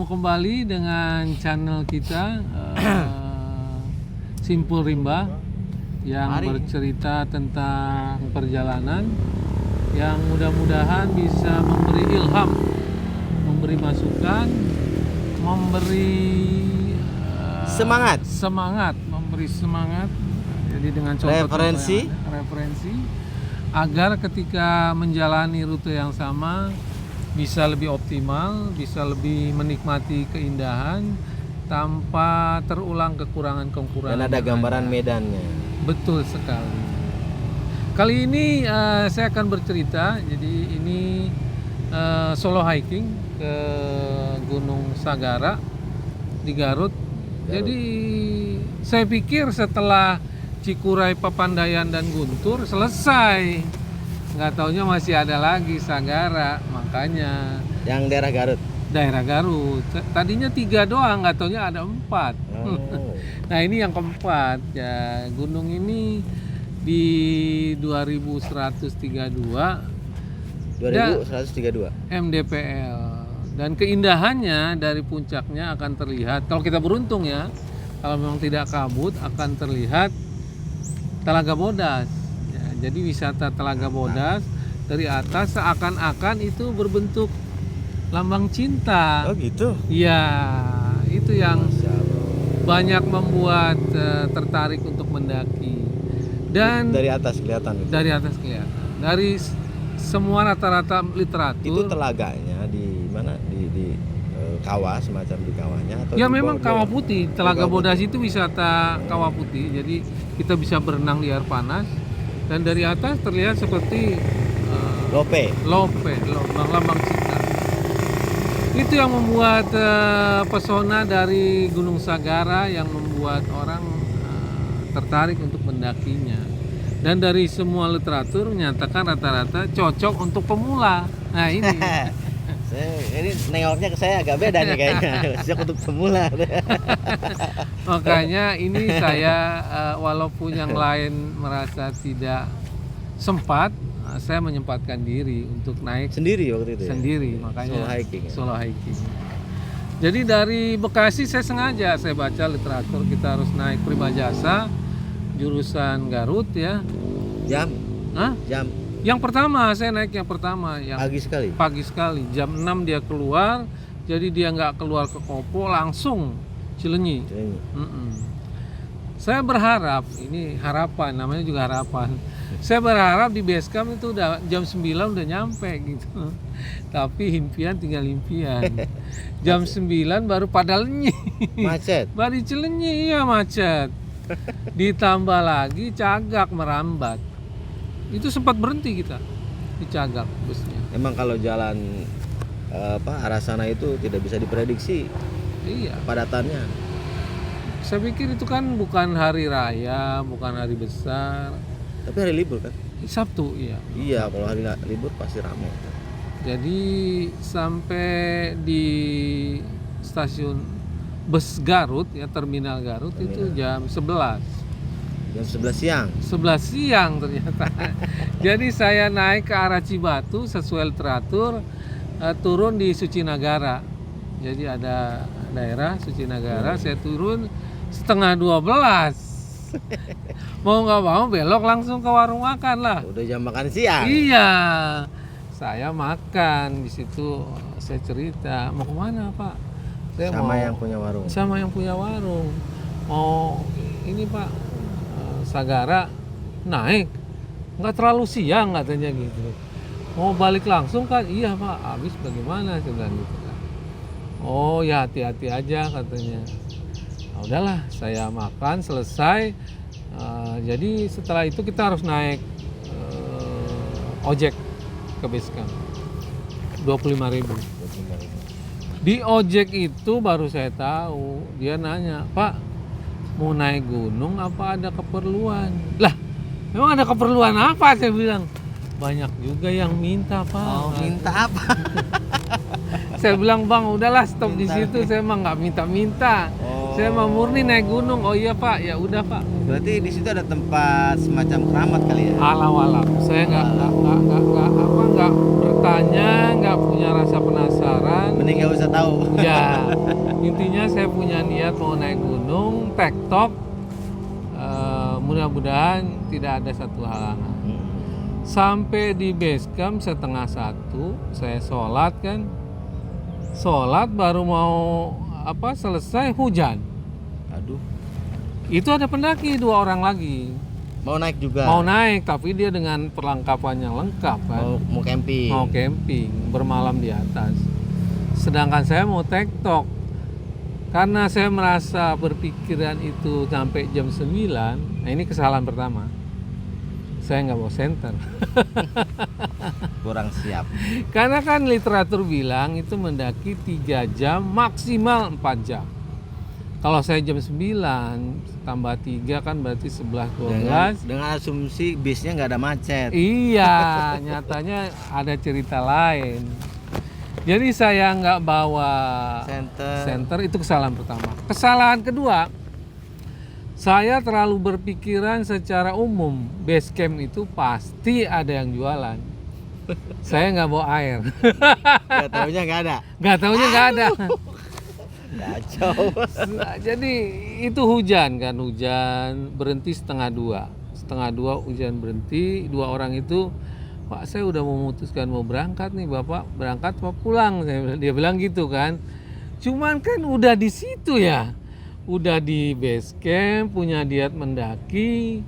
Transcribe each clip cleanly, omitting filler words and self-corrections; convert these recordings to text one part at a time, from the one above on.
bertemu kembali dengan channel kita Simpul Rimba yang bercerita tentang perjalanan yang mudah-mudahan bisa memberi ilham, memberi masukan, memberi semangat, memberi semangat. Jadi dengan contoh referensi agar ketika menjalani rute yang sama bisa lebih optimal, bisa lebih menikmati keindahan tanpa terulang kekurangan-kekurangan. Dan ada gambaran medannya. Betul sekali. Kali ini saya akan bercerita. Jadi ini solo hiking ke Gunung Sagara di Garut. Jadi saya pikir setelah Cikuray, Papandayan dan Guntur selesai. Nggak taunya masih ada lagi Sagara, makanya. Yang daerah Garut? Daerah Garut. Tadinya 3 doang, nggak taunya ada 4. Oh. Nah ini yang keempat ya. Gunung ini di 2132 mdpl. Dan keindahannya dari puncaknya akan terlihat, kalau kita beruntung ya, kalau memang tidak kabut akan terlihat Telaga Bodas. Jadi wisata Telaga Bodas dari atas seakan-akan itu berbentuk lambang cinta. Oh gitu? Iya, itu yang banyak membuat tertarik untuk mendaki. Dan dari atas kelihatan gitu? Dari atas kelihatan. Dari semua rata-rata literatur. Itu telaganya di mana? Di kawah, semacam di kawahnya atau ya di memang kawah bawah? putih. Telaga Bodas itu wisata kawah putih. Jadi kita bisa berenang di air panas dan dari atas terlihat seperti lambang cinta. Itu yang membuat pesona dari Gunung Sagara, yang membuat orang tertarik untuk mendakinya. Dan dari semua literatur menyatakan rata-rata cocok untuk pemula. Nah ini ini nengoknya ke saya agak beda nih kayaknya. Cocok untuk pemula. Makanya ini saya walaupun yang lain merasa tidak sempat, saya menyempatkan diri untuk naik sendiri waktu itu. Sendiri, ya? makanya solo hiking. Jadi dari Bekasi saya sengaja saya baca literatur kita harus naik Prima Jasa jurusan Garut ya. Jam? Yang pertama saya naik yang pertama yang pagi sekali jam 6 dia keluar. Jadi dia nggak keluar ke Kopo, langsung Cilenyi. Saya berharap, ini harapan, namanya juga harapan. Saya berharap di base camp itu udah jam 9 udah nyampe gitu. Tapi impian tinggal impian. Jam 9 baru pada Lenyi. Macet. Baru di Cilenyi ya macet. Ditambah lagi Cagak merambat. Itu sempat berhenti kita di Cagak busnya. Emang kalau jalan arah sana itu tidak bisa diprediksi. Iya. Padatannya. Saya pikir itu kan bukan hari raya, bukan hari besar. Tapi hari libur kan? Sabtu, iya. Iya, kalau hari libur pasti ramai. Jadi sampai di stasiun bus Garut ya, terminal Garut itu jam 11. Jam 11 siang. 11 siang ternyata. Jadi saya naik ke arah Cibatu sesuai literatur, turun di Sucinagara. Jadi ada daerah Sucinagara, saya turun setengah 12. Mau nggak mau belok langsung ke warung makan lah. Udah jam makan siang. Iya, saya makan di situ. Saya cerita mau kemana Pak? Saya sama yang punya warung. Sama yang punya warung. Mau ini Pak, Sagara naik. Nggak terlalu siang katanya gitu. Mau balik langsung kan? Iya Pak. Habis bagaimana? Saya bilang gitu kan. Oh ya hati-hati aja katanya. Nah, udahlah, saya makan selesai. Jadi setelah itu kita harus naik ojek ke base camp 25.000. Di ojek itu baru saya tahu, dia nanya, Pak mau naik gunung apa ada keperluan? Lah memang ada keperluan apa? Saya bilang banyak juga yang minta Pak. Oh, minta apa? Saya bilang Bang udahlah stop di situ, saya emang nggak minta-minta. Saya mau murni naik gunung. Oh iya Pak, ya udah Pak. Berarti di situ ada tempat semacam keramat kali ya? Alam-alam. Saya nggak bertanya, nggak punya rasa penasaran. Mending nggak usah tahu. Ya, intinya saya punya niat mau naik gunung, tektok. Mudah-mudahan tidak ada satu halangan. Sampai di base camp 12:30, saya sholat kan. Sholat baru mau selesai hujan. Aduh, Itu ada pendaki 2 orang lagi. mau naik juga? Mau naik, tapi dia dengan perlengkapan yang lengkap kan. Mau camping? Mau camping, bermalam di atas. Sedangkan saya mau tektok. Karena saya merasa berpikiran itu sampai jam 9. Nah ini kesalahan pertama. Saya nggak bawa senter. Kurang siap. Karena kan literatur bilang itu mendaki 3 jam, maksimal 4 jam. Kalau saya jam 9 tambah 3 kan berarti 11-12. Dengan asumsi bisnya nggak ada macet. Iya, nyatanya ada cerita lain. Jadi saya nggak bawa senter, itu kesalahan pertama. Kesalahan kedua, saya terlalu berpikiran secara umum. Base camp itu pasti ada yang jualan. Saya nggak bawa air. Nggak taunya nggak ada. Nggak taunya nggak ada. Kacau. Jadi itu hujan kan, hujan berhenti 1:30. 1:30 hujan berhenti, 2 orang itu, Pak saya udah memutuskan mau berangkat nih Bapak, berangkat apa pulang? Dia bilang gitu kan. Cuman kan udah di situ ya, udah di base camp, punya niat mendaki,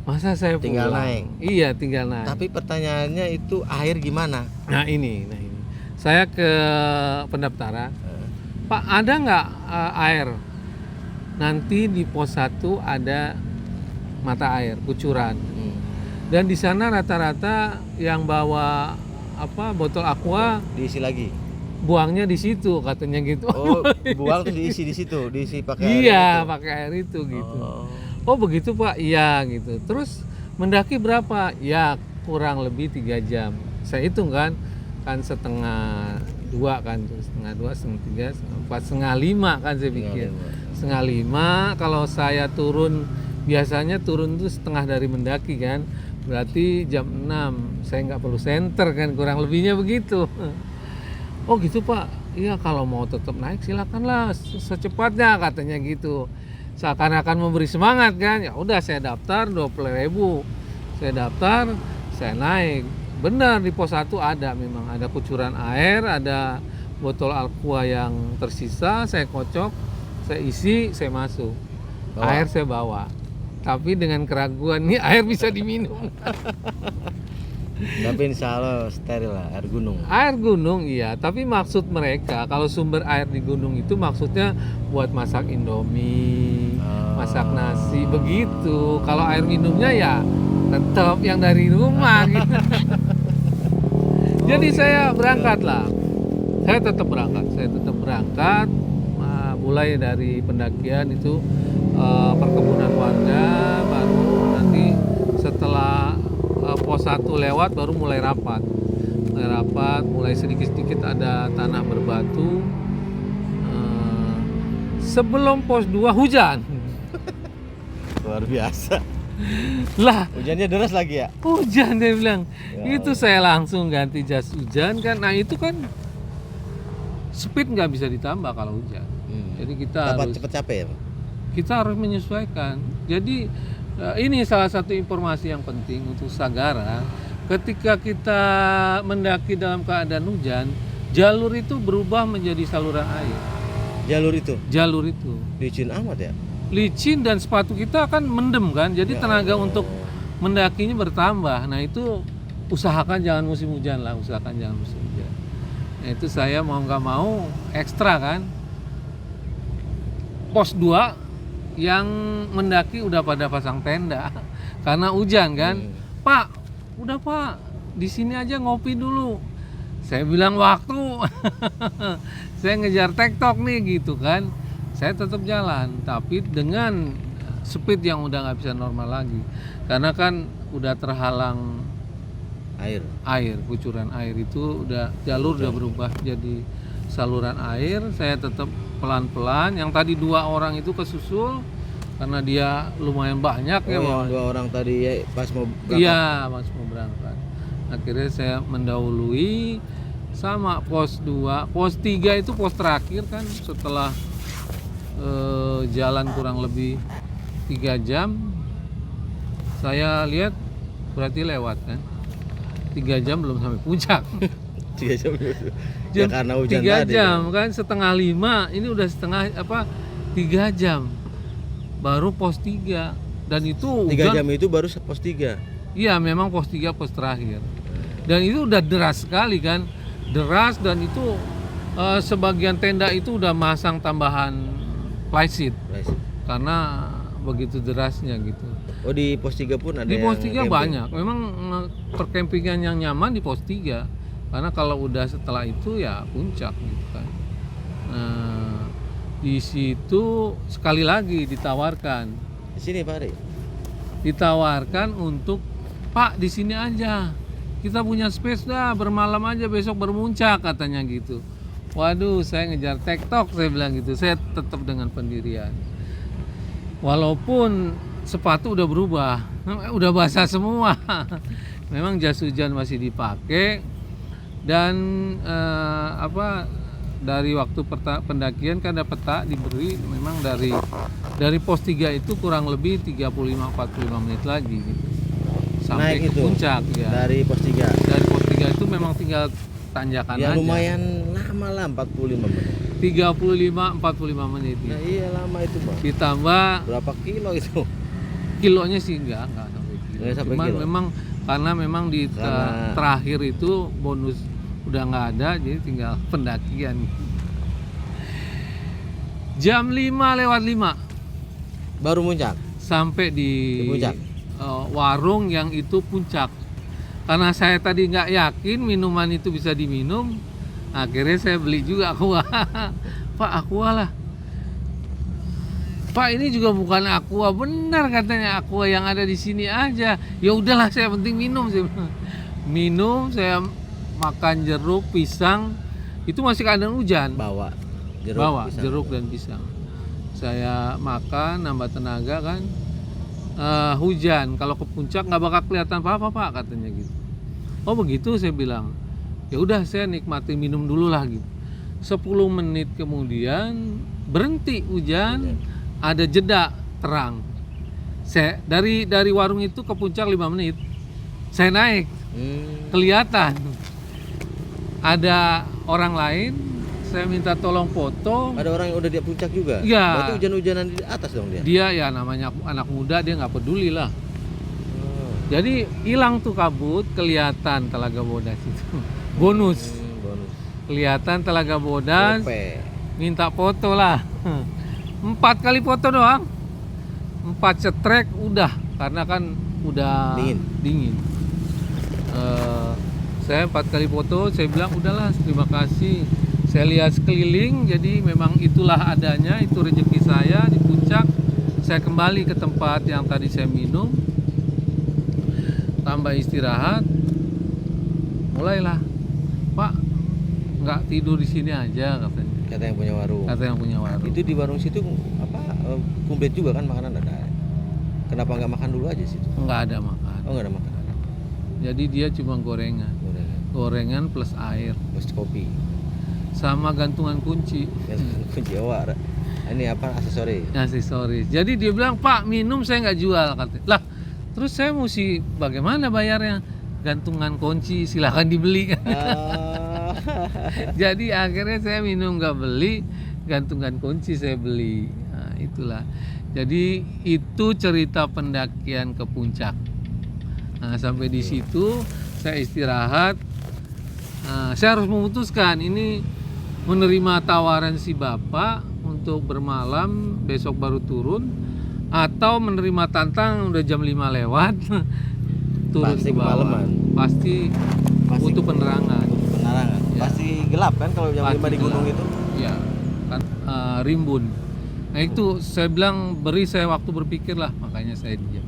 masa saya Tinggal pulang? naik. Iya tinggal naik. Tapi pertanyaannya itu air gimana? Nah ini, saya ke pendaftaran, Pak ada nggak air? Nanti di pos 1 ada mata air, kucuran. Dan di sana rata-rata yang bawa botol aqua Diisi lagi. buangnya di situ katanya gitu. Oh, buang terus diisi di situ, diisi pakai air Iya, itu. pakai air itu gitu. Oh. Oh begitu Pak, iya gitu. Terus mendaki berapa? Ya kurang lebih 3 jam. Saya hitung kan 1:30 kan, 1:30, 1:30, 1:30, 4:30 kan saya pikir. 1:30 kalau saya turun, biasanya turun tuh setengah dari mendaki kan. Berarti jam 6 saya nggak perlu senter kan, kurang lebihnya begitu. Oh gitu Pak, iya kalau mau tetap naik silakanlah secepatnya katanya gitu. Seakan-akan memberi semangat kan, ya udah saya daftar 20.000. Saya daftar, saya naik. Benar di pos 1 ada memang ada kucuran air, ada botol aqua yang tersisa, saya kocok, saya isi, saya masuk. Air saya bawa. Tapi dengan keraguan nih air bisa diminum. Tapi insya Allah steril lah, air gunung. Air gunung iya, tapi maksud mereka kalau sumber air di gunung itu maksudnya buat masak Indomie, masak nasi begitu. Kalau air minumnya ya tetap yang dari rumah gitu. Jadi saya berangkat lah. Saya tetap berangkat. Mulai dari pendakian itu perkebunan warga, baru nanti setelah pos 1 lewat baru mulai rapat, mulai sedikit-sedikit ada tanah berbatu. Sebelum pos 2 hujan. Luar biasa. Lah, Hujannya deras lagi ya? hujan dia bilang. Ya Itu saya langsung ganti jas hujan kan. Nah, itu kan speed nggak bisa ditambah kalau hujan. Jadi kita harus cepet capek ya, Pak? Kita harus menyesuaikan. Jadi ini salah satu informasi yang penting untuk Sagara. Ketika kita mendaki dalam keadaan hujan, jalur itu berubah menjadi saluran air. Jalur itu? Itu Licin amat ya? licin dan sepatu kita akan mendem kan. Jadi tenaga untuk mendakinya bertambah. Nah itu usahakan jangan musim hujan lah, Nah itu saya mau nggak mau ekstra kan. Pos 2 yang mendaki udah pada pasang tenda karena hujan kan. Pak, udah Pak, di sini aja ngopi dulu. Saya bilang waktu. Saya ngejar tektok nih gitu kan. Saya tetap jalan, tapi dengan speed yang udah nggak bisa normal lagi. Karena kan udah terhalang air, kucuran air itu udah jalur udah berubah jadi saluran air. Saya tetap pelan-pelan. Yang tadi 2 orang itu kesusul karena dia lumayan banyak ya, yang 2 orang tadi ya, pas mau berangkat. iya, Mas mau berangkat. Akhirnya saya mendahului sama pos 2. Pos 3 itu pos terakhir kan, setelah jalan kurang lebih 3 jam. Saya lihat berarti lewat kan. 3 jam belum sampai puncak. 3 jam. Ya karena hujan 3 tadi. jam kan, setengah 5, ini udah 3 jam baru pos 3. Dan itu 3 jam itu baru pos 3. iya, memang pos 3 pos terakhir. Dan itu udah deras sekali kan. Deras, dan itu sebagian tenda itu udah masang tambahan flight seat karena begitu derasnya gitu. Oh, di pos 3 pun ada. Di pos 3 camping? banyak. Memang perkempingan yang nyaman di pos 3. Karena kalau udah setelah itu ya puncak gitu kan. Nah, di situ sekali lagi ditawarkan. Di sini Pak Ari. Ditawarkan untuk, Pak di sini aja. Kita punya space dah, bermalam aja, besok bermuncak katanya gitu. Waduh, saya ngejar TikTok, saya bilang gitu. Saya tetap dengan pendirian. Walaupun sepatu udah berubah, udah basah semua. Memang jas hujan masih dipakai. Dan dari waktu pendakian kan ada peta diberi, memang dari pos 3 itu kurang lebih 35-45 menit lagi gitu. Sampai Naik ke itu, puncak ya. dari pos 3. Dari pos 3 itu memang tinggal tanjakan Ya aja. lumayan lama lah, 45 menit. 35-45 menit ya. Nah, iya lama itu Bang. Ditambah Berapa kilo itu? kilonya sih enggak sampai kilo. Nggak sampai Cuman kilo. memang di terakhir itu bonus udah nggak ada, jadi tinggal pendakian. Jam 5:05 Baru muncak. sampai di puncak. Warung yang itu puncak. Karena saya tadi nggak yakin minuman itu bisa diminum, akhirnya saya beli juga aqua. Pak, aqua lah. Pak, ini juga bukan aqua, benar katanya, aqua yang ada di sini aja. Ya udahlah, saya penting minum. Saya minum, saya makan jeruk, pisang. Itu masih keadaan hujan. Bawa pisang. Jeruk dan pisang. Saya makan, nambah tenaga kan. Hujan, kalau ke puncak nggak bakal kelihatan apa-apa Pak, katanya gitu. Oh begitu, saya bilang. Ya udah, saya nikmati minum dulu lah gitu. 10 menit kemudian berhenti hujan, ada jeda terang. Saya dari warung itu ke puncak 5 menit. Saya naik, kelihatan ada orang lain. Saya minta tolong foto. Ada orang yang udah di puncak juga? Iya. Berarti hujan-hujanan di atas dong dia? Dia ya namanya anak muda, dia nggak peduli lah. Jadi hilang tuh kabut, kelihatan Telaga Bodas itu. Bonus. Bonus. Kelihatan Telaga Bodas. Gope. Minta foto lah. 4 kali foto doang. 4 cetrek udah, karena kan udah dingin. Saya 4 kali foto, saya bilang udahlah, terima kasih. Saya lihat sekeliling, jadi memang itulah adanya, itu rezeki saya di puncak. Saya kembali ke tempat yang tadi saya minum, tambah istirahat, mulailah, Pak, nggak tidur di sini aja katanya. Kata yang punya warung. Kata yang punya warung. Itu di warung situ komplit juga kan makanan ada. Kenapa nggak makan dulu aja situ? Nggak ada makan. Oh, nggak ada makanan. Jadi dia cuma gorengan. Gorengan plus air. Plus kopi. Sama gantungan kunci. Kunci awak. Ini apa, aksesoris. Jadi dia bilang, Pak, minum saya nggak jual katanya. Lah, terus saya mesti bagaimana bayarnya? Gantungan kunci silahkan dibeli. Jadi akhirnya saya minum nggak beli, gantungan kunci saya beli. Nah, itulah. Jadi itu cerita pendakian ke puncak. Nah, sampai di situ saya istirahat. Nah, saya harus memutuskan ini menerima tawaran si bapak untuk bermalam, besok baru turun, atau menerima tantangan udah jam 5 lewat turun pasti ke bawah. Pasti butuh penerangan. Ya. Pasti gelap kan kalau jam 5 di gunung gelap. itu? Ya, kan rimbun. Nah itu saya bilang, beri saya waktu berpikir lah, makanya saya diam.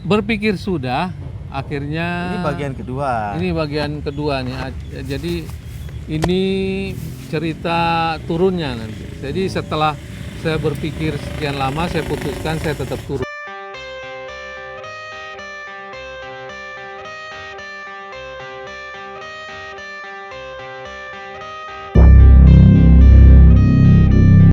Berpikir sudah, akhirnya Ini bagian kedua. Ini bagian kedua nih. Jadi ini cerita turunnya nanti. Jadi setelah saya berpikir sekian lama, saya putuskan saya tetap turun.